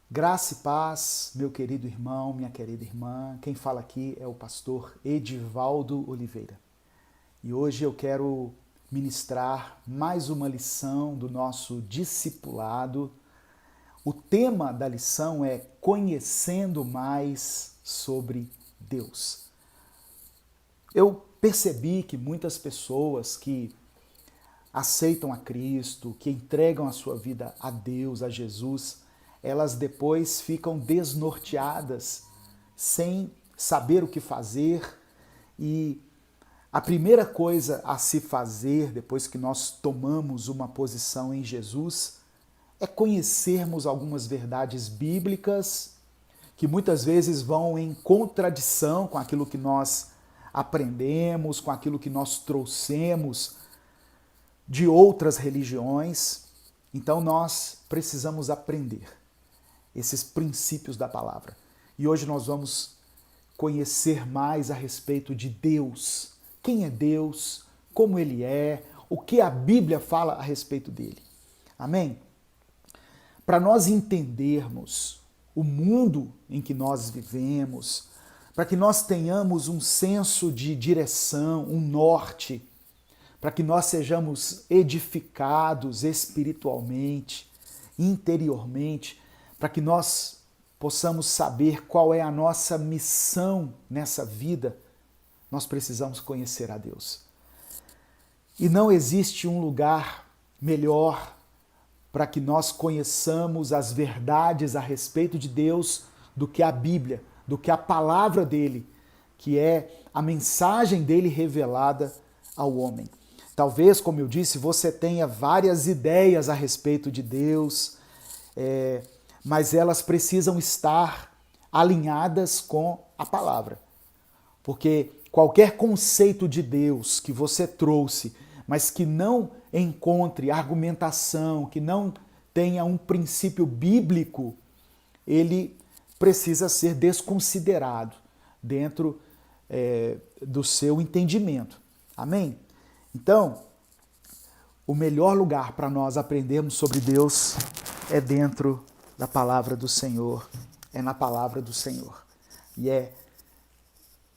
Graça e paz, meu querido irmão, minha querida irmã. Quem fala aqui é o pastor Edivaldo Oliveira. E hoje eu quero ministrar mais uma lição do nosso discipulado. O tema da lição é Conhecendo Mais sobre Deus. Eu percebi que muitas pessoas que aceitam a Cristo, que entregam a sua vida a Deus, a Jesus, elas depois ficam desnorteadas, sem saber o que fazer. E a primeira coisa a se fazer depois que nós tomamos uma posição em Jesus é conhecermos algumas verdades bíblicas que muitas vezes vão em contradição com aquilo que nós aprendemos, com aquilo que nós trouxemos de outras religiões. Então nós precisamos aprender esses princípios da palavra. E hoje nós vamos conhecer mais a respeito de Deus. Quem é Deus? Como Ele é? O que a Bíblia fala a respeito dele? Amém? Para nós entendermos o mundo em que nós vivemos, para que nós tenhamos um senso de direção, um norte, para que nós sejamos edificados espiritualmente, interiormente, para que nós possamos saber qual é a nossa missão nessa vida, nós precisamos conhecer a Deus. E não existe um lugar melhor para que nós conheçamos as verdades a respeito de Deus do que a Bíblia, do que a palavra dele, que é a mensagem dele revelada ao homem. Talvez, como eu disse, você tenha várias ideias a respeito de Deus, mas elas precisam estar alinhadas com a palavra. Porque qualquer conceito de Deus que você trouxe, mas que não encontre argumentação, que não tenha um princípio bíblico, ele precisa ser desconsiderado dentro do seu entendimento. Amém? Então, o melhor lugar para nós aprendermos sobre Deus é dentro da palavra do Senhor, é na palavra do Senhor. E é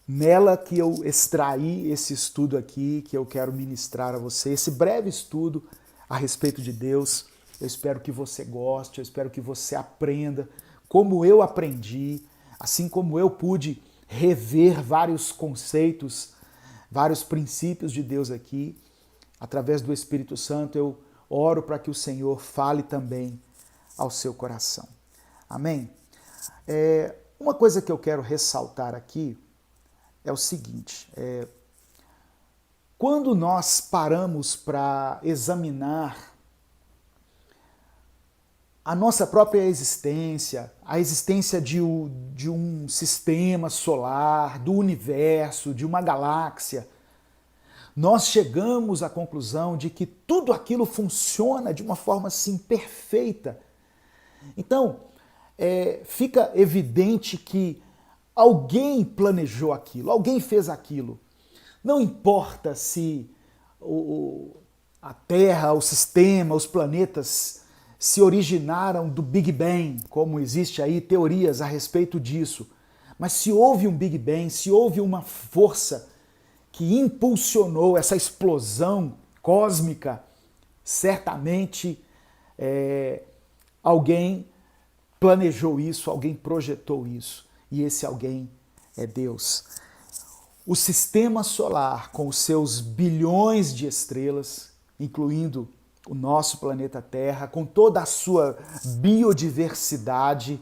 nela que eu extraí esse estudo aqui, que eu quero ministrar a você, esse breve estudo a respeito de Deus. Eu espero que você goste, eu espero que você aprenda como eu aprendi, assim como eu pude rever vários conceitos, vários princípios de Deus aqui. Através do Espírito Santo eu oro para que o Senhor fale também ao seu coração. Amém? Uma coisa que eu quero ressaltar aqui é o seguinte, quando nós paramos para examinar a nossa própria existência, a existência de um sistema solar, do universo, de uma galáxia, nós chegamos à conclusão de que tudo aquilo funciona de uma forma assim perfeita. Então, fica evidente que alguém planejou aquilo, alguém fez aquilo. Não importa se a Terra, o sistema, os planetas se originaram do Big Bang, como existe aí teorias a respeito disso. Mas se houve um Big Bang, se houve uma força que impulsionou essa explosão cósmica, certamente alguém planejou isso, alguém projetou isso, e esse alguém é Deus. O sistema solar, com os seus bilhões de estrelas, incluindo o nosso planeta Terra, com toda a sua biodiversidade,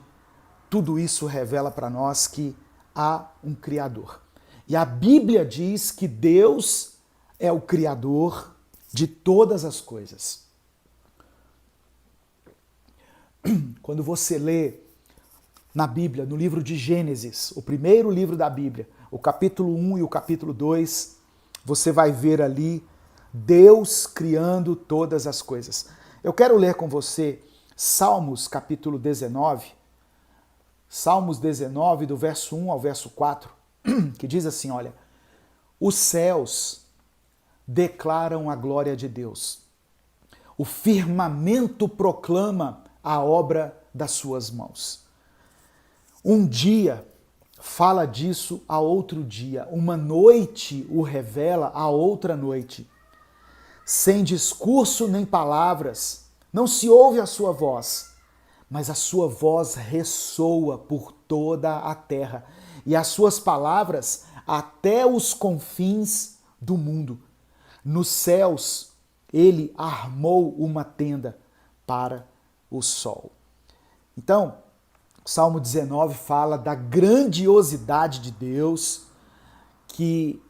tudo isso revela para nós que há um Criador. E a Bíblia diz que Deus é o Criador de todas as coisas. Quando você lê na Bíblia, no livro de Gênesis, o primeiro livro da Bíblia, o capítulo 1 e o capítulo 2, você vai ver ali Deus criando todas as coisas. Eu quero ler com você Salmos capítulo 19, Salmos 19, do verso 1 ao verso 4, que diz assim, olha, os céus declaram a glória de Deus, o firmamento proclama a obra das suas mãos. Um dia fala disso a outro dia, uma noite o revela a outra noite. Sem discurso nem palavras, não se ouve a sua voz, mas a sua voz ressoa por toda a terra e as suas palavras até os confins do mundo. Nos céus, ele armou uma tenda para o sol. Então, o Salmo 19 fala da grandiosidade de Deus, que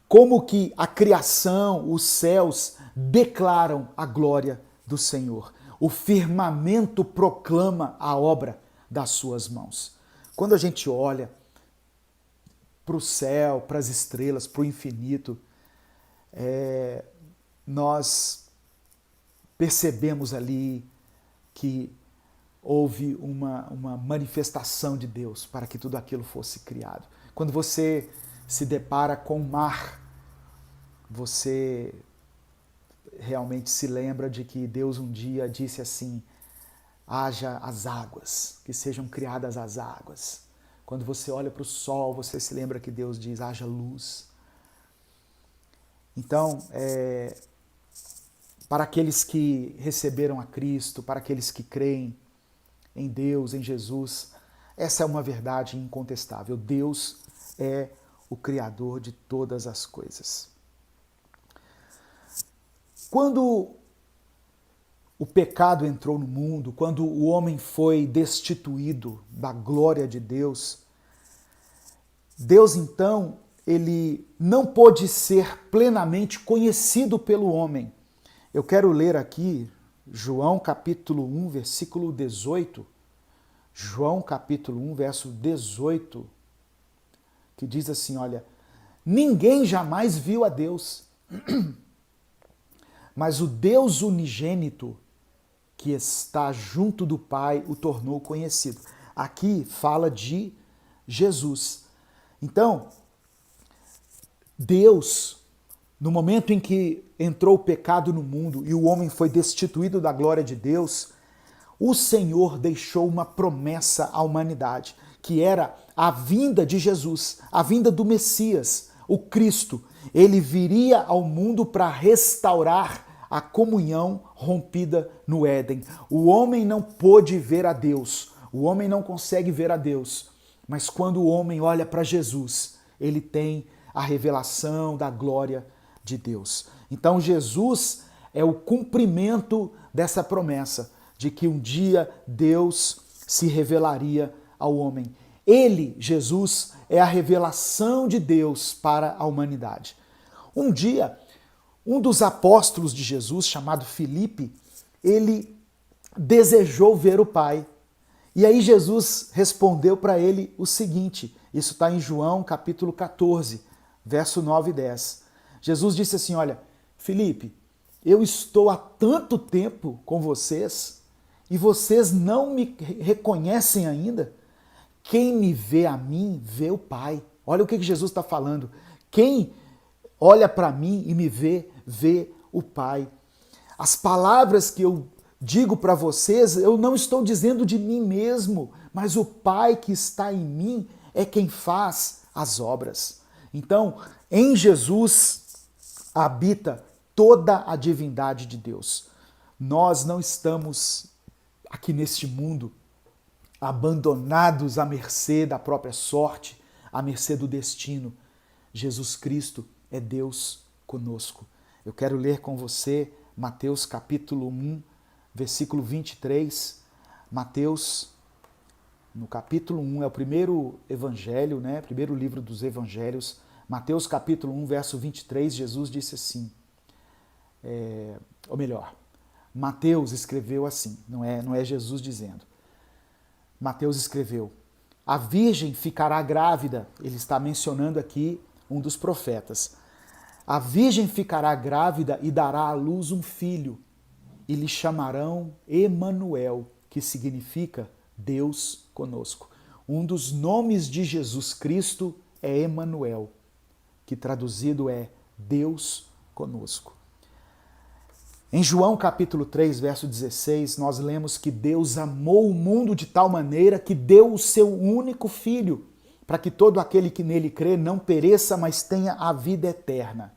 como que a criação, os céus declaram a glória do Senhor. O firmamento proclama a obra das suas mãos. Quando a gente olha para o céu, para as estrelas, para o infinito, nós percebemos ali que houve uma manifestação de Deus para que tudo aquilo fosse criado. Quando você se depara com o mar, você realmente se lembra de que Deus um dia disse assim: haja as águas, que sejam criadas as águas. Quando você olha para o sol, você se lembra que Deus diz: haja luz. Então, para aqueles que receberam a Cristo, para aqueles que creem em Deus, em Jesus, essa é uma verdade incontestável. Deus é o Criador de todas as coisas. Quando o pecado entrou no mundo, quando o homem foi destituído da glória de Deus, Deus então, ele não pôde ser plenamente conhecido pelo homem. Eu quero ler aqui João capítulo 1, versículo 18. João capítulo 1, verso 18, que diz assim, olha, ninguém jamais viu a Deus, mas o Deus unigênito que está junto do Pai o tornou conhecido. Aqui fala de Jesus. Então, Deus, no momento em que entrou o pecado no mundo e o homem foi destituído da glória de Deus, o Senhor deixou uma promessa à humanidade, que era a vinda de Jesus, a vinda do Messias, o Cristo. Ele viria ao mundo para restaurar a comunhão rompida no Éden. O homem não pôde ver a Deus, o homem não consegue ver a Deus, mas quando o homem olha para Jesus, ele tem a revelação da glória de Deus. Então Jesus é o cumprimento dessa promessa de que um dia Deus se revelaria ao homem. Ele, Jesus, é a revelação de Deus para a humanidade. Um dia, um dos apóstolos de Jesus, chamado Filipe, ele desejou ver o Pai. E aí Jesus respondeu para ele o seguinte, isso está em João capítulo 14, verso 9 e 10. Jesus disse assim, olha, Filipe, eu estou há tanto tempo com vocês e vocês não me reconhecem ainda. Quem me vê a mim, vê o Pai. Olha o que Jesus está falando. Quem olha para mim e me vê, vê o Pai. As palavras que eu digo para vocês, eu não estou dizendo de mim mesmo, mas o Pai que está em mim é quem faz as obras. Então, em Jesus habita toda a divindade de Deus. Nós não estamos aqui neste mundo abandonados à mercê da própria sorte, à mercê do destino. Jesus Cristo é Deus conosco. Eu quero ler com você Mateus capítulo 1, versículo 23. Mateus, no capítulo 1, é o primeiro evangelho, né? Primeiro livro dos evangelhos. Mateus capítulo 1, verso 23, Jesus disse assim, ou melhor, Mateus escreveu assim, não é Jesus dizendo. Mateus escreveu, a virgem ficará grávida, ele está mencionando aqui um dos profetas. A virgem ficará grávida e dará à luz um filho, e lhe chamarão Emanuel, que significa Deus conosco. Um dos nomes de Jesus Cristo é Emanuel, que traduzido é Deus conosco. Em João capítulo 3, verso 16, nós lemos que Deus amou o mundo de tal maneira que deu o seu único filho, para que todo aquele que nele crê não pereça, mas tenha a vida eterna.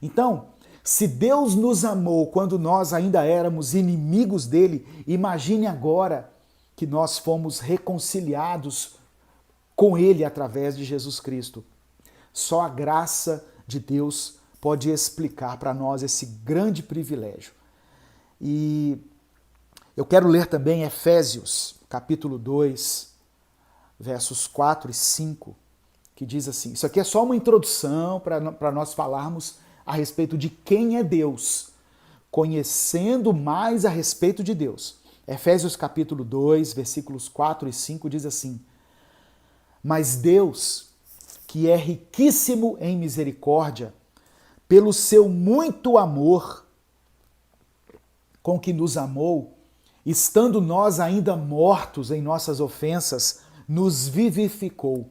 Então, se Deus nos amou quando nós ainda éramos inimigos dele, imagine agora que nós fomos reconciliados com ele através de Jesus Cristo. Só a graça de Deus pode explicar para nós esse grande privilégio. E eu quero ler também Efésios, capítulo 2, versos 4 e 5, que diz assim, isso aqui é só uma introdução para nós falarmos a respeito de quem é Deus, conhecendo mais a respeito de Deus. Efésios capítulo 2, versículos 4 e 5 diz assim, mas Deus, que é riquíssimo em misericórdia, pelo seu muito amor com que nos amou, estando nós ainda mortos em nossas ofensas, nos vivificou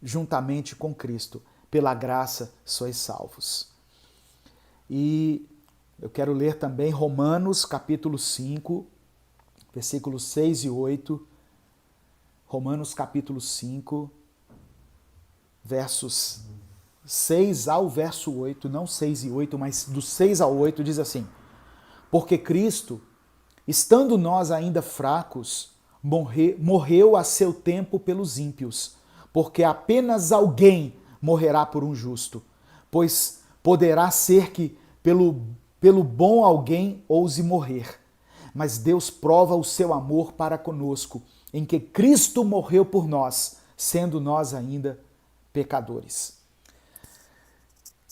juntamente com Cristo. Pela graça sois salvos. E eu quero ler também Romanos capítulo 5, versículos 6 e 8. Romanos capítulo 5, versos 6 ao verso 8, não 6 e 8, mas do 6 ao 8 diz assim, porque Cristo, estando nós ainda fracos, morreu a seu tempo pelos ímpios, porque apenas alguém morrerá por um justo, pois poderá ser que pelo bom alguém ouse morrer. Mas Deus prova o seu amor para conosco, em que Cristo morreu por nós, sendo nós ainda pecadores.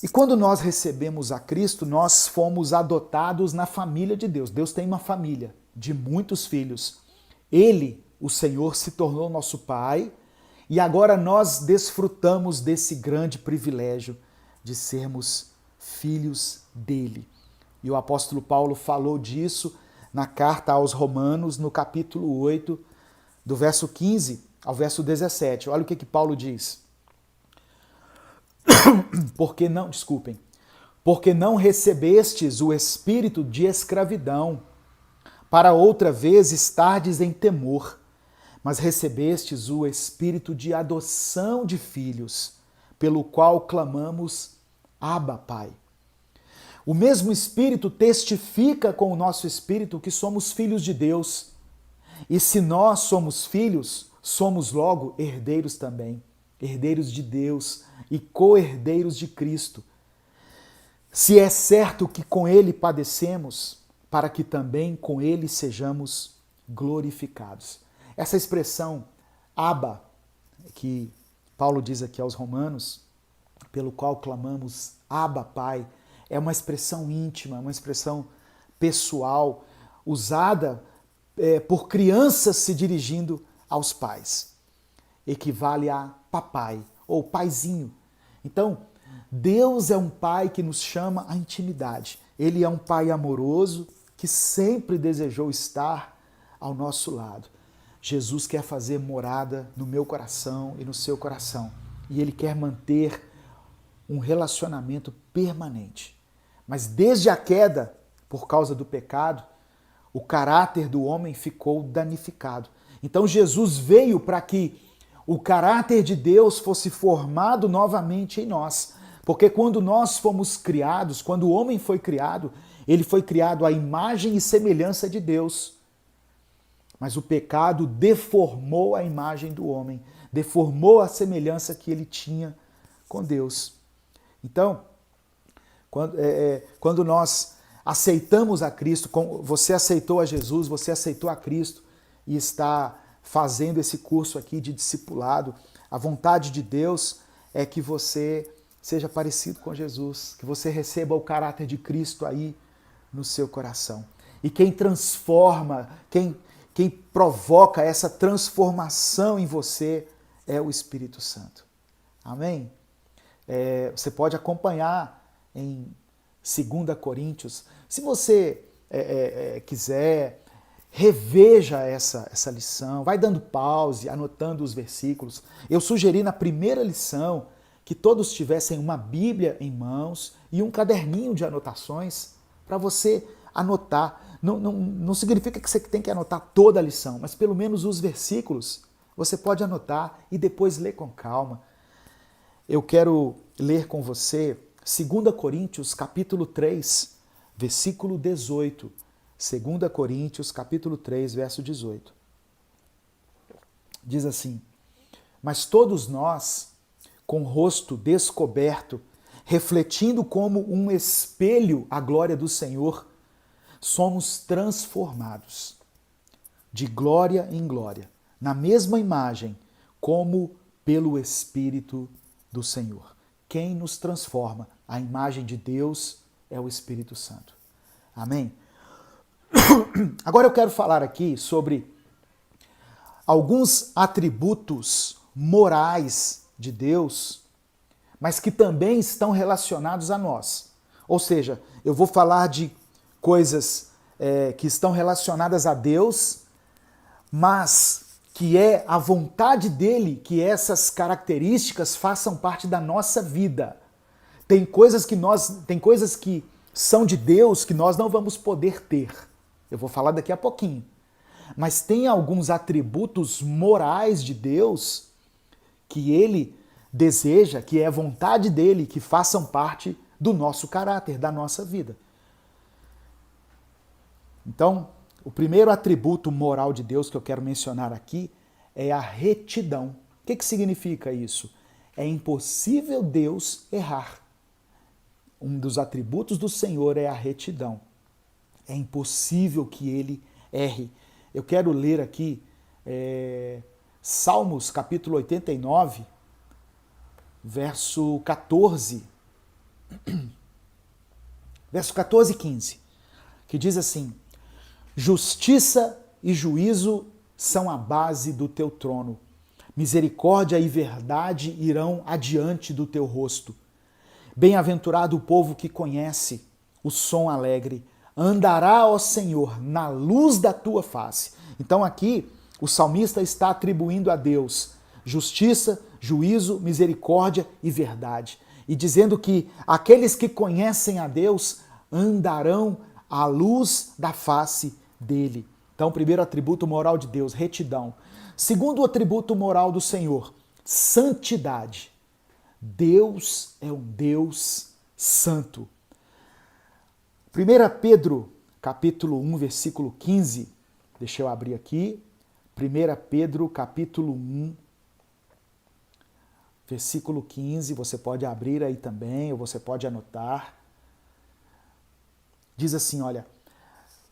E quando nós recebemos a Cristo, nós fomos adotados na família de Deus. Deus tem uma família de muitos filhos. Ele, o Senhor, se tornou nosso Pai e agora nós desfrutamos desse grande privilégio de sermos filhos dele. E o apóstolo Paulo falou disso na carta aos Romanos, no capítulo 8, do verso 15 ao verso 17. Olha o que Paulo diz. Porque não recebestes o espírito de escravidão, para outra vez estardes em temor, mas recebestes o espírito de adoção de filhos, pelo qual clamamos, Abba, Pai. O mesmo Espírito testifica com o nosso espírito que somos filhos de Deus. E se nós somos filhos, somos logo herdeiros também, herdeiros de Deus e co-herdeiros de Cristo. Se é certo que com Ele padecemos, para que também com Ele sejamos glorificados. Essa expressão Abba, que Paulo diz aqui aos Romanos, pelo qual clamamos Abba, Pai, é uma expressão íntima, uma expressão pessoal, usada por crianças se dirigindo aos pais. Equivale a papai ou paizinho. Então, Deus é um pai que nos chama à intimidade. Ele é um pai amoroso que sempre desejou estar ao nosso lado. Jesus quer fazer morada no meu coração e no seu coração. E Ele quer manter um relacionamento permanente. Mas desde a queda, por causa do pecado, o caráter do homem ficou danificado. Então Jesus veio para que o caráter de Deus fosse formado novamente em nós. Porque quando nós fomos criados, quando o homem foi criado, ele foi criado à imagem e semelhança de Deus. Mas o pecado deformou a imagem do homem, deformou a semelhança que ele tinha com Deus. Então, quando nós aceitamos a Cristo, você aceitou a Jesus, você aceitou a Cristo e está fazendo esse curso aqui de discipulado, a vontade de Deus é que você seja parecido com Jesus, que você receba o caráter de Cristo aí no seu coração. E quem transforma, quem provoca essa transformação em você é o Espírito Santo. Amém? Você pode acompanhar em 2 Coríntios. Se você quiser, reveja essa lição, vai dando pause, anotando os versículos. Eu sugeri na primeira lição que todos tivessem uma Bíblia em mãos e um caderninho de anotações para você anotar. Não significa que você tem que anotar toda a lição, mas pelo menos os versículos você pode anotar e depois ler com calma. Eu quero ler com você 2 Coríntios capítulo 3, versículo 18. 2 Coríntios capítulo 3, verso 18. Diz assim: mas todos nós, com o rosto descoberto, refletindo como um espelho a glória do Senhor, somos transformados de glória em glória, na mesma imagem, como pelo Espírito do Senhor. Quem nos transforma? A imagem de Deus é o Espírito Santo. Amém? Agora eu quero falar aqui sobre alguns atributos morais de Deus, mas que também estão relacionados a nós. Ou seja, eu vou falar de coisas que estão relacionadas a Deus, mas que é a vontade dele que essas características façam parte da nossa vida. Tem coisas que são de Deus que nós não vamos poder ter. Eu vou falar daqui a pouquinho. Mas tem alguns atributos morais de Deus que ele deseja, que é vontade dele, que façam parte do nosso caráter, da nossa vida. Então, o primeiro atributo moral de Deus que eu quero mencionar aqui é a retidão. O que significa isso? É impossível Deus errar. Um dos atributos do Senhor é a retidão. É impossível que ele erre. Eu quero ler aqui Salmos capítulo 89, verso 14. Verso 14 e 15, que diz assim: justiça e juízo são a base do teu trono. Misericórdia e verdade irão adiante do teu rosto. Bem-aventurado o povo que conhece o som alegre. Andará, ó Senhor, na luz da tua face. Então aqui o salmista está atribuindo a Deus justiça, juízo, misericórdia e verdade. E dizendo que aqueles que conhecem a Deus andarão à luz da face dele. Então, primeiro atributo moral de Deus, retidão. Segundo atributo moral do Senhor, santidade. Deus é um Deus santo. 1 Pedro, capítulo 1, versículo 15. Deixa eu abrir aqui. 1 Pedro, capítulo 1, versículo 15. Você pode abrir aí também, ou você pode anotar. Diz assim, olha: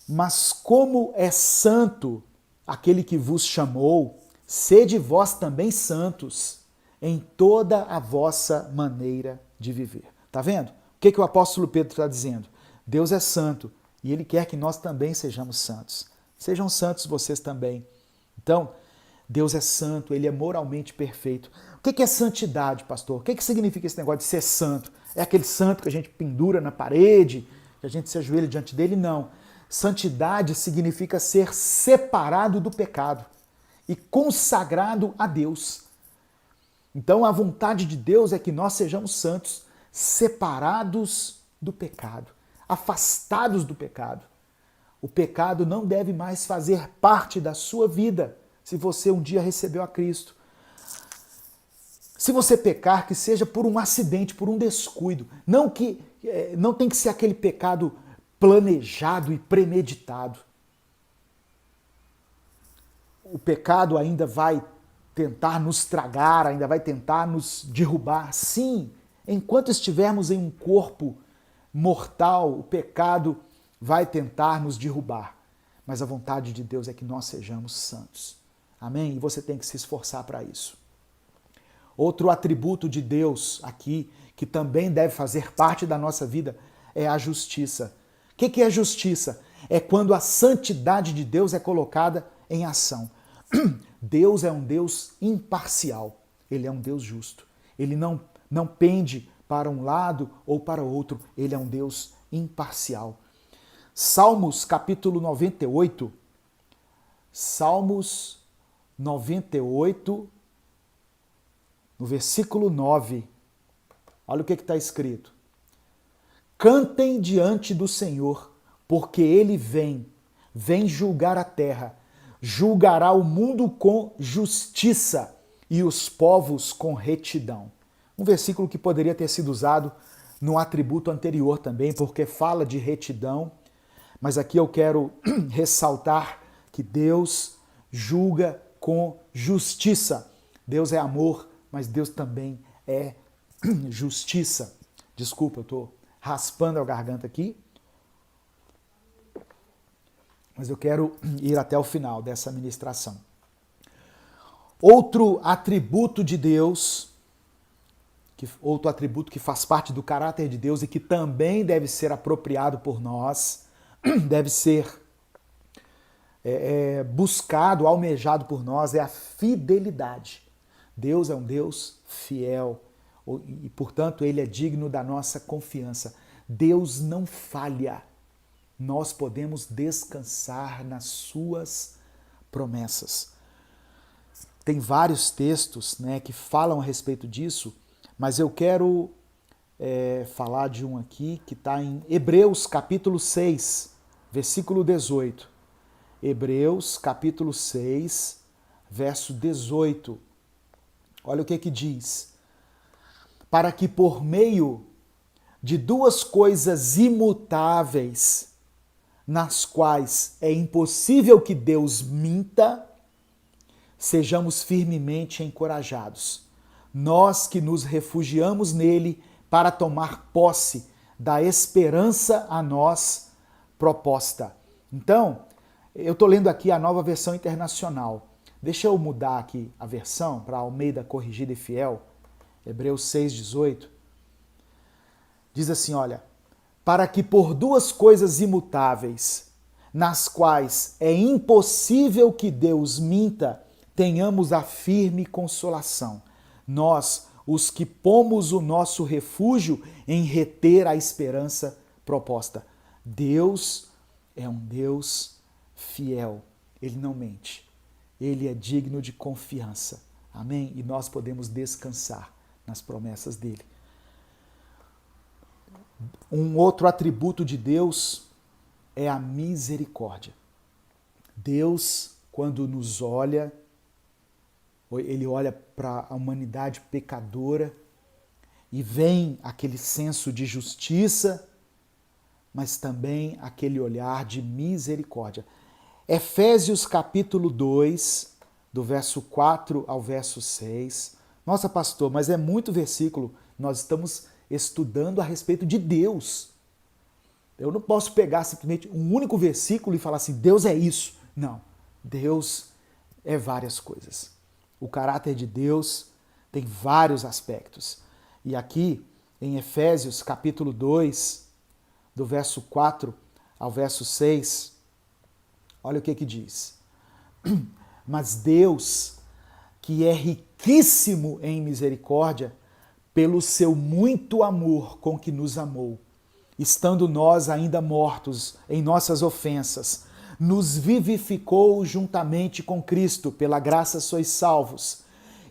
mas como é santo aquele que vos chamou, sede vós também santos em toda a vossa maneira de viver. Tá vendo? O que o apóstolo Pedro está dizendo? Deus é santo e ele quer que nós também sejamos santos. Sejam santos vocês também. Então, Deus é santo, ele é moralmente perfeito. O que é santidade, pastor? O que significa esse negócio de ser santo? É aquele santo que a gente pendura na parede, que a gente se ajoelha diante dele? Não. Santidade significa ser separado do pecado e consagrado a Deus. Então, a vontade de Deus é que nós sejamos santos, separados do pecado, afastados do pecado. O pecado não deve mais fazer parte da sua vida se você um dia recebeu a Cristo. Se você pecar, que seja por um acidente, por um descuido. Não tem que ser aquele pecado planejado e premeditado. O pecado ainda vai tentar nos tragar, ainda vai tentar nos derrubar. Sim, enquanto estivermos em um corpo mortal, o pecado vai tentar nos derrubar. Mas a vontade de Deus é que nós sejamos santos. Amém? E você tem que se esforçar para isso. Outro atributo de Deus aqui, que também deve fazer parte da nossa vida, é a justiça. O que é justiça? É quando a santidade de Deus é colocada em ação. Deus é um Deus imparcial. Ele é um Deus justo. Ele não pende para um lado ou para o outro. Ele é um Deus imparcial. Salmos capítulo 98. Salmos 98, no versículo 9. Olha o que está escrito. Cantem diante do Senhor porque ele vem julgar a terra, julgará o mundo com justiça e os povos com retidão. Um versículo que poderia ter sido usado no atributo anterior também, porque fala de retidão, mas aqui eu quero ressaltar que Deus julga com justiça. Deus é amor, mas Deus também é justiça. Desculpa, eu estou raspando a garganta aqui, mas eu quero ir até o final dessa ministração. Outro atributo de Deus, outro atributo que faz parte do caráter de Deus e que também deve ser apropriado por nós, deve ser buscado, almejado por nós, é a fidelidade. Deus é um Deus fiel e, portanto, Ele é digno da nossa confiança. Deus não falha. Nós podemos descansar nas suas promessas. Tem vários textos, né, que falam a respeito disso, mas eu quero falar de um aqui que está em Hebreus capítulo 6, versículo 18. Hebreus capítulo 6, verso 18. Olha o que diz. Para que por meio de duas coisas imutáveis, nas quais é impossível que Deus minta, sejamos firmemente encorajados. Nós que nos refugiamos nele para tomar posse da esperança a nós proposta. Então, eu estou lendo aqui a Nova Versão Internacional. Deixa eu mudar aqui a versão para Almeida Corrigida e Fiel, Hebreus 6,18. Diz assim, olha, para que por duas coisas imutáveis, nas quais é impossível que Deus minta, tenhamos a firme consolação. Nós, os que pomos o nosso refúgio em reter a esperança proposta. Deus é um Deus fiel, Ele não mente. Ele é digno de confiança. Amém? E nós podemos descansar nas promessas dele. Um outro atributo de Deus é a misericórdia. Deus, quando nos olha, Ele olha para a humanidade pecadora e vem aquele senso de justiça, mas também aquele olhar de misericórdia. Efésios capítulo 2, do verso 4 ao verso 6. Nossa, pastor, mas é muito versículo. Nós estamos estudando a respeito de Deus. Eu não posso pegar simplesmente um único versículo e falar assim, Deus é isso. Não, Deus é várias coisas. O caráter de Deus tem vários aspectos. E aqui, em Efésios capítulo 2, do verso 4 ao verso 6, olha o que diz. Mas Deus, que é riquíssimo em misericórdia, pelo seu muito amor com que nos amou, estando nós ainda mortos em nossas ofensas, nos vivificou juntamente com Cristo, pela graça sois salvos,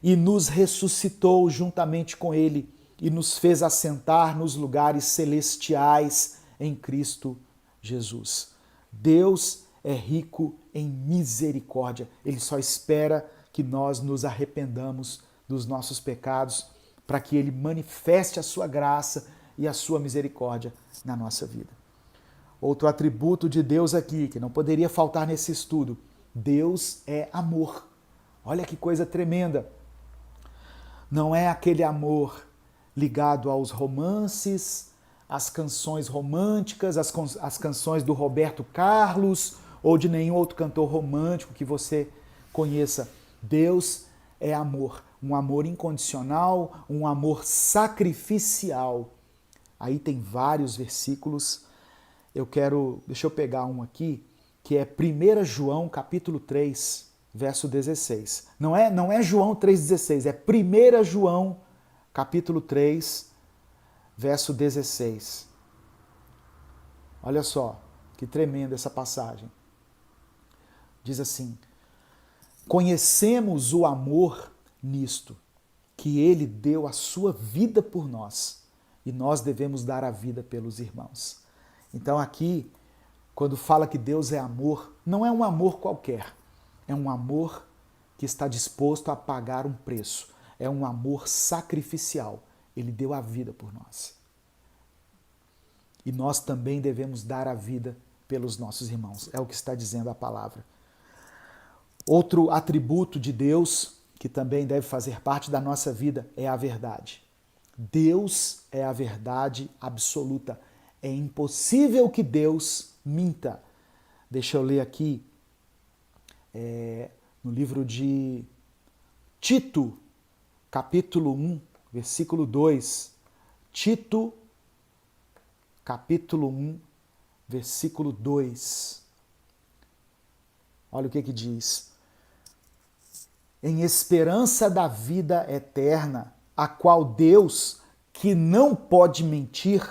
e nos ressuscitou juntamente com Ele, e nos fez assentar nos lugares celestiais em Cristo Jesus. Deus é rico em misericórdia. Ele só espera que nós nos arrependamos dos nossos pecados para que Ele manifeste a sua graça e a sua misericórdia na nossa vida. Outro atributo de Deus aqui, que não poderia faltar nesse estudo, Deus é amor. Olha que coisa tremenda. Não é aquele amor ligado aos romances, às canções românticas, às canções do Roberto Carlos ou de nenhum outro cantor romântico que você conheça. Deus é amor, um amor incondicional, um amor sacrificial. Aí tem vários versículos. Deixa eu pegar um aqui, que é 1 João capítulo 3, verso 16. Não é João 3,16, é 1 João capítulo 3, verso 16. Olha só, que tremenda essa passagem. Diz assim, conhecemos o amor nisto, que Ele deu a sua vida por nós, e nós devemos dar a vida pelos irmãos. Então aqui, quando fala que Deus é amor, não é um amor qualquer. É um amor que está disposto a pagar um preço. É um amor sacrificial. Ele deu a vida por nós. E nós também devemos dar a vida pelos nossos irmãos. É o que está dizendo a palavra. Outro atributo de Deus, que também deve fazer parte da nossa vida, é a verdade. Deus é a verdade absoluta. É impossível que Deus minta. Deixa eu ler aqui no livro de Tito, capítulo 1, versículo 2. Tito, capítulo 1, versículo 2. Olha o que diz. Em esperança da vida eterna, a qual Deus, que não pode mentir,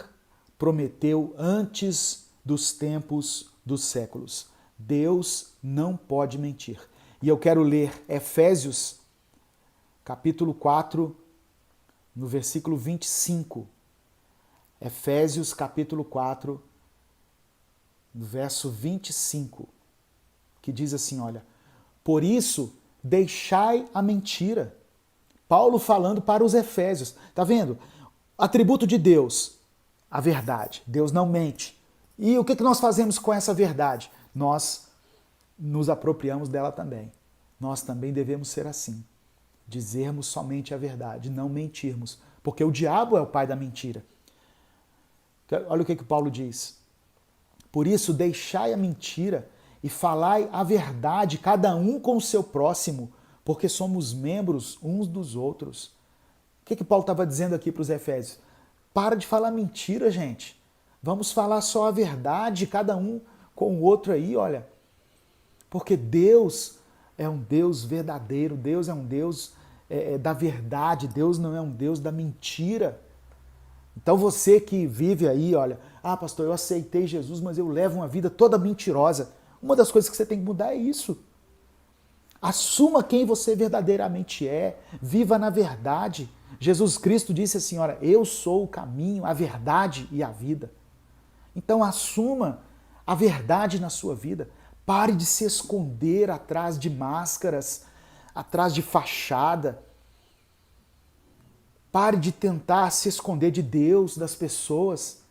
prometeu antes dos tempos dos séculos. Deus não pode mentir. E eu quero ler Efésios, capítulo 4, no versículo 25. Efésios, capítulo 4, no verso 25, que diz assim, olha, por isso, deixai a mentira. Paulo falando para os Efésios. Tá vendo? Atributo de Deus, a verdade. Deus não mente. E o que nós fazemos com essa verdade? Nós nos apropriamos dela também. Nós também devemos ser assim. Dizermos somente a verdade, não mentirmos. Porque o diabo é o pai da mentira. Olha o que Paulo diz. Por isso, deixai a mentira e falai a verdade, cada um com o seu próximo, porque somos membros uns dos outros. O que Paulo estava dizendo aqui para os Efésios? Para de falar mentira, gente. Vamos falar só a verdade, cada um com o outro aí, olha. Porque Deus é um Deus verdadeiro, Deus é um Deus da verdade, Deus não é um Deus da mentira. Então você que vive aí, olha, pastor, eu aceitei Jesus, mas eu levo uma vida toda mentirosa. Uma das coisas que você tem que mudar é isso. Assuma quem você verdadeiramente é, viva na verdade. Jesus Cristo disse assim, olha, eu sou o caminho, a verdade e a vida. Então assuma a verdade na sua vida. Pare de se esconder atrás de máscaras, atrás de fachada. Pare de tentar se esconder de Deus, das pessoas.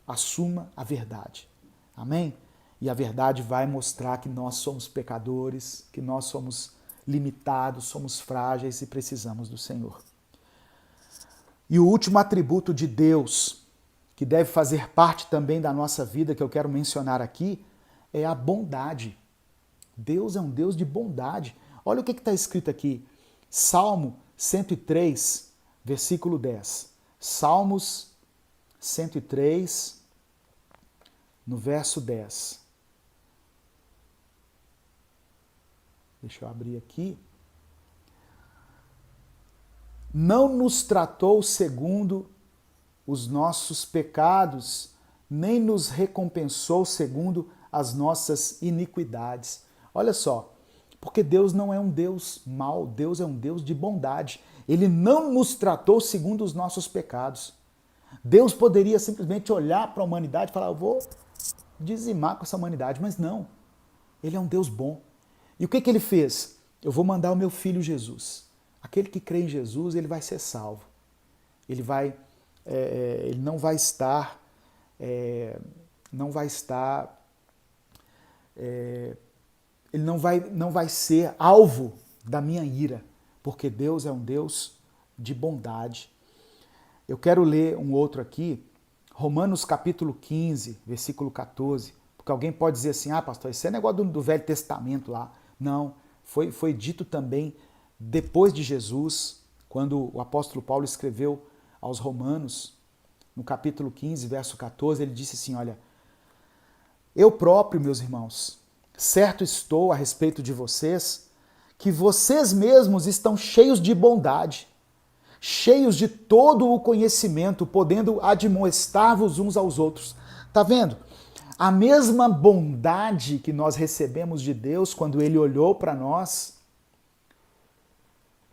Assuma a verdade. Amém? E a verdade vai mostrar que nós somos pecadores, que nós somos limitados, somos frágeis e precisamos do Senhor. E o último atributo de Deus, que deve fazer parte também da nossa vida, que eu quero mencionar aqui, é a bondade. Deus é um Deus de bondade. Olha o que está escrito aqui. Salmo 103, versículo 10. Salmos 103, no verso 10. Deixa eu abrir aqui. Não nos tratou segundo os nossos pecados, nem nos recompensou segundo as nossas iniquidades. Olha só, porque Deus não é um Deus mau, Deus é um Deus de bondade. Ele não nos tratou segundo os nossos pecados. Deus poderia simplesmente olhar para a humanidade e falar, eu vou dizimar com essa humanidade, mas não. Ele é um Deus bom. E o que ele fez? Eu vou mandar o meu filho Jesus. Aquele que crê em Jesus, ele vai ser salvo. Ele não vai estar, ele não vai ser alvo da minha ira, porque Deus é um Deus de bondade. Eu quero ler um outro aqui, Romanos capítulo 15, versículo 14, porque alguém pode dizer assim, pastor, isso é negócio do Velho Testamento lá. Não, foi dito também depois de Jesus, quando o apóstolo Paulo escreveu aos Romanos, no capítulo 15, verso 14, ele disse assim, olha, eu próprio, meus irmãos, certo estou a respeito de vocês, que vocês mesmos estão cheios de bondade, cheios de todo o conhecimento, podendo admoestar-vos uns aos outros. Tá vendo? A mesma bondade que nós recebemos de Deus quando Ele olhou para nós,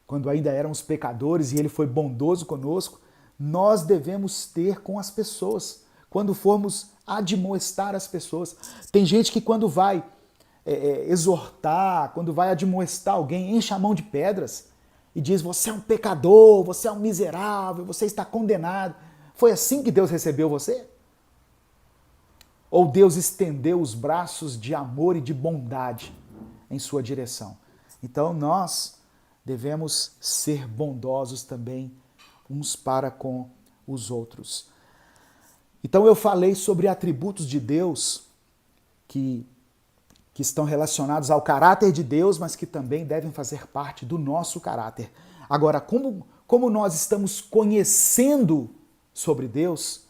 quando ainda éramos pecadores e Ele foi bondoso conosco, nós devemos ter com as pessoas, quando formos admoestar as pessoas. Tem gente que quando vai exortar, quando vai admoestar alguém, enche a mão de pedras e diz: você é um pecador, você é um miserável, você está condenado. Foi assim que Deus recebeu você? Ou Deus estendeu os braços de amor e de bondade em sua direção? Então nós devemos ser bondosos também uns para com os outros. Então eu falei sobre atributos de Deus que estão relacionados ao caráter de Deus, mas que também devem fazer parte do nosso caráter. Agora, como nós estamos conhecendo sobre Deus,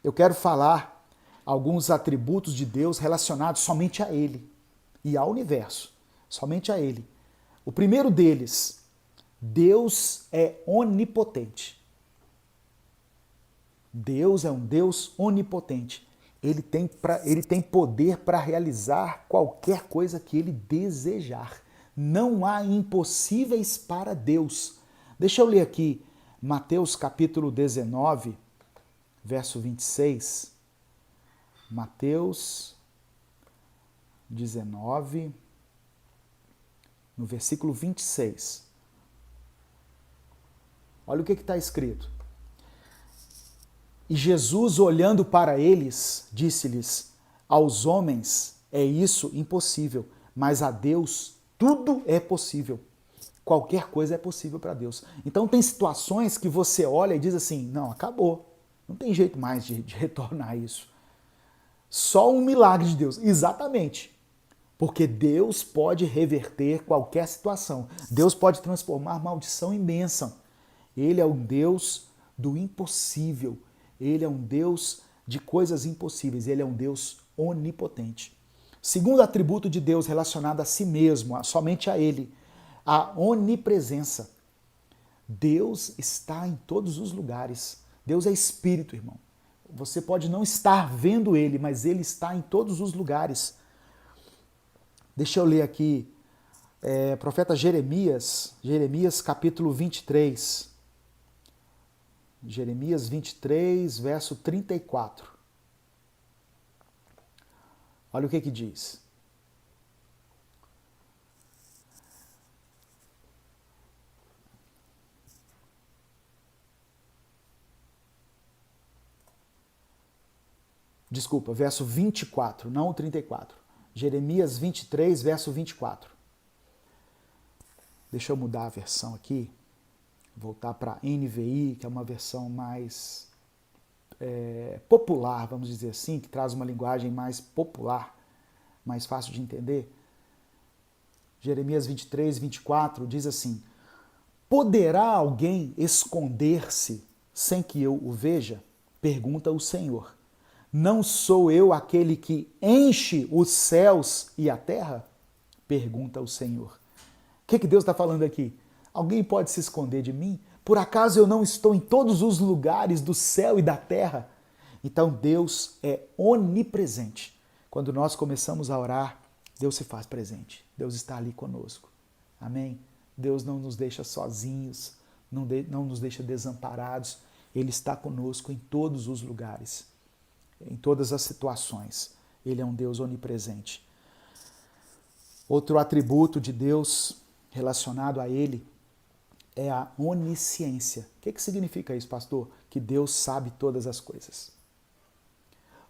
eu quero falar alguns atributos de Deus relacionados somente a Ele e ao universo, somente a Ele. O primeiro deles, Deus é onipotente. Deus é um Deus onipotente. Ele tem poder para realizar qualquer coisa que ele desejar. Não há impossíveis para Deus. Deixa eu ler aqui Mateus capítulo 19, verso 26. Mateus 19, no versículo 26. Olha o que está escrito. E Jesus, olhando para eles, disse-lhes: aos homens é isso impossível, mas a Deus tudo é possível. Qualquer coisa é possível para Deus. Então tem situações que você olha e diz assim: não, acabou. Não tem jeito mais de retornar isso. Só um milagre de Deus. Exatamente. Porque Deus pode reverter qualquer situação. Deus pode transformar maldição em bênção. Ele é um Deus do impossível. Ele é um Deus de coisas impossíveis. Ele é um Deus onipotente. Segundo atributo de Deus relacionado a si mesmo, somente a Ele, a onipresença. Deus está em todos os lugares. Deus é espírito, irmão. Você pode não estar vendo Ele, mas Ele está em todos os lugares. Deixa eu ler aqui, profeta Jeremias capítulo 23. Jeremias 23, verso 34. Olha o que diz. Desculpa, verso 24, não o 34. Jeremias 23, verso 24. Deixa eu mudar a versão aqui. Voltar para NVI, que é uma versão mais popular, vamos dizer assim, que traz uma linguagem mais popular, mais fácil de entender. Jeremias 23, 24 diz assim: poderá alguém esconder-se sem que eu o veja? Pergunta o Senhor. Não sou eu aquele que enche os céus e a terra? Pergunta o Senhor. O que Deus está falando aqui? Alguém pode se esconder de mim? Por acaso eu não estou em todos os lugares do céu e da terra? Então Deus é onipresente. Quando nós começamos a orar, Deus se faz presente. Deus está ali conosco. Amém? Deus não nos deixa sozinhos, não nos deixa desamparados. Ele está conosco em todos os lugares, em todas as situações. Ele é um Deus onipresente. Outro atributo de Deus relacionado a Ele é a onisciência. O que significa isso, pastor? Que Deus sabe todas as coisas.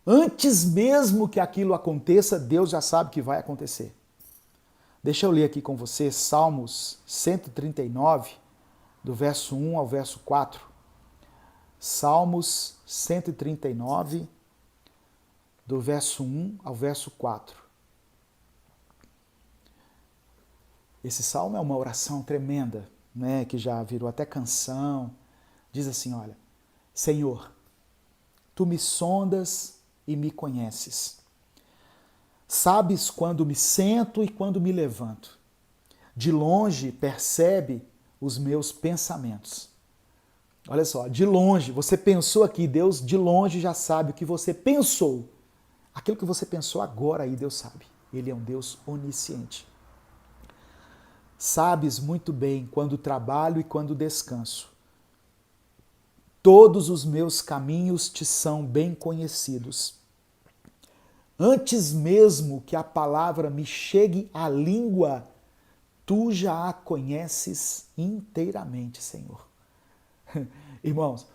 Antes mesmo que aquilo aconteça, Deus já sabe que vai acontecer. Deixa eu ler aqui com você Salmos 139, do verso 1 ao verso 4. Salmos 139, do verso 1 ao verso 4. Esse salmo é uma oração tremenda, né, que já virou até canção. Diz assim, olha: Senhor, Tu me sondas e me conheces. Sabes quando me sento e quando me levanto. De longe percebe os meus pensamentos. Olha só, de longe, você pensou aqui, Deus de longe já sabe o que você pensou. Aquilo que você pensou agora aí, Deus sabe. Ele é um Deus onisciente. Sabes muito bem quando trabalho e quando descanso. Todos os meus caminhos te são bem conhecidos. Antes mesmo que a palavra me chegue à língua, tu já a conheces inteiramente, Senhor. Irmãos,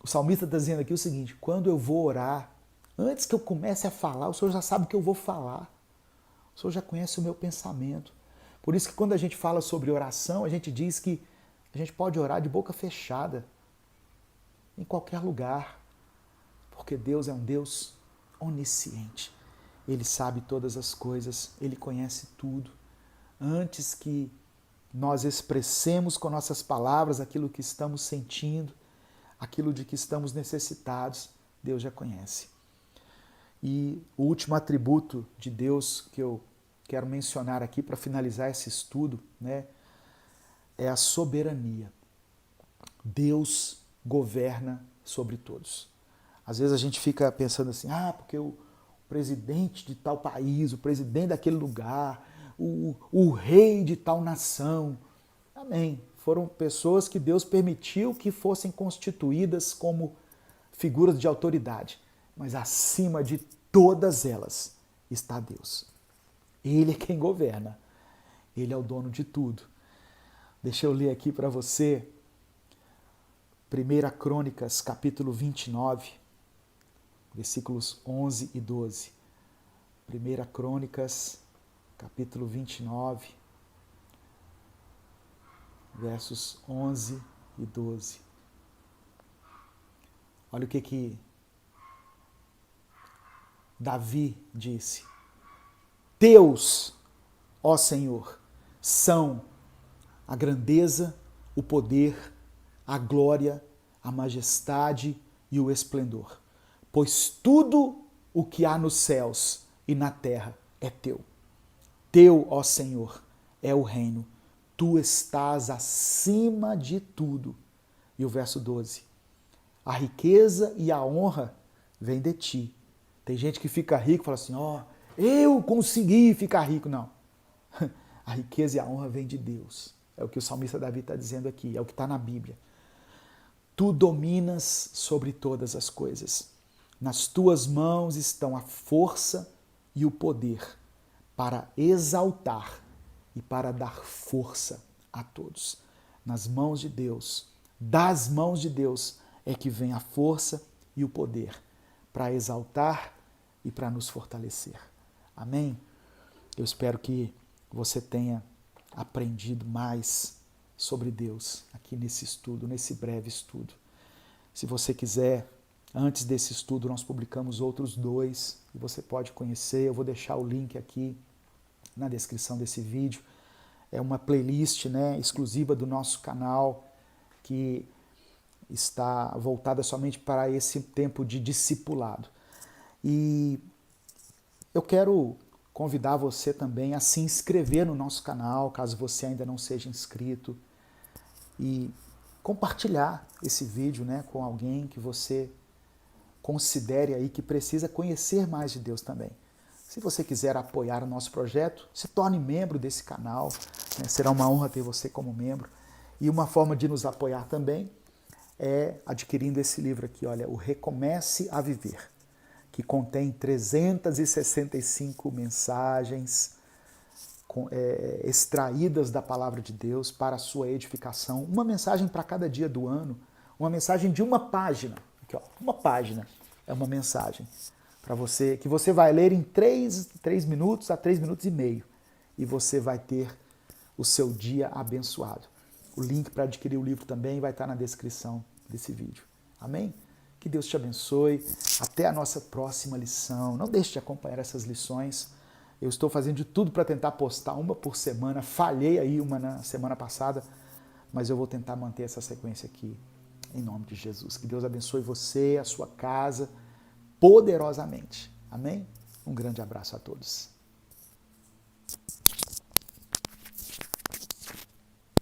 o salmista está dizendo aqui o seguinte: quando eu vou orar, antes que eu comece a falar, o Senhor já sabe o que eu vou falar. O Senhor já conhece o meu pensamento. Por isso que quando a gente fala sobre oração, a gente diz que a gente pode orar de boca fechada, em qualquer lugar, porque Deus é um Deus onisciente. Ele sabe todas as coisas, Ele conhece tudo. Antes que nós expressemos com nossas palavras aquilo que estamos sentindo, aquilo de que estamos necessitados, Deus já conhece. E o último atributo de Deus que eu quero mencionar aqui para finalizar esse estudo, né, é a soberania. Deus governa sobre todos. Às vezes a gente fica pensando assim, porque o presidente de tal país, o presidente daquele lugar, o rei de tal nação. Amém. Foram pessoas que Deus permitiu que fossem constituídas como figuras de autoridade. Mas acima de todas elas está Deus. Ele é quem governa. Ele é o dono de tudo. Deixa eu ler aqui para você 1 Crônicas, capítulo 29, versículos 11 e 12. 1 Crônicas, capítulo 29, versos 11 e 12. Olha o que Davi disse. Teus, ó Senhor, são a grandeza, o poder, a glória, a majestade e o esplendor. Pois tudo o que há nos céus e na terra é teu. Teu, ó Senhor, é o reino. Tu estás acima de tudo. E o verso 12. A riqueza e a honra vêm de ti. Tem gente que fica rico e fala assim, eu consegui ficar rico. Não. A riqueza e a honra vêm de Deus. É o que o salmista Davi está dizendo aqui, é o que está na Bíblia. Tu dominas sobre todas as coisas. Nas tuas mãos estão a força e o poder para exaltar e para dar força a todos. Nas mãos de Deus, das mãos de Deus, é que vem a força e o poder para exaltar e para nos fortalecer. Amém? Eu espero que você tenha aprendido mais sobre Deus aqui nesse estudo, nesse breve estudo. Se você quiser, antes desse estudo nós publicamos outros 2 e você pode conhecer. Eu vou deixar o link aqui na descrição desse vídeo. É uma playlist, né, exclusiva do nosso canal que está voltada somente para esse tempo de discipulado. E eu quero convidar você também a se inscrever no nosso canal, caso você ainda não seja inscrito, e compartilhar esse vídeo, né, com alguém que você considere aí que precisa conhecer mais de Deus também. Se você quiser apoiar o nosso projeto, se torne membro desse canal, né, será uma honra ter você como membro. E uma forma de nos apoiar também é adquirindo esse livro aqui, olha, o Recomece a Viver, que contém 365 mensagens extraídas da Palavra de Deus para a sua edificação. Uma mensagem para cada dia do ano, uma mensagem de uma página. Aqui, ó, uma página é uma mensagem para você, que você vai ler em 3 minutos a 3 minutos e meio. E você vai ter o seu dia abençoado. O link para adquirir o livro também vai estar na descrição desse vídeo. Amém? Que Deus te abençoe. Até a nossa próxima lição. Não deixe de acompanhar essas lições. Eu estou fazendo de tudo para tentar postar uma por semana. Falhei aí uma na semana passada, mas eu vou tentar manter essa sequência aqui, em nome de Jesus. Que Deus abençoe você, a sua casa, poderosamente. Amém? Um grande abraço a todos.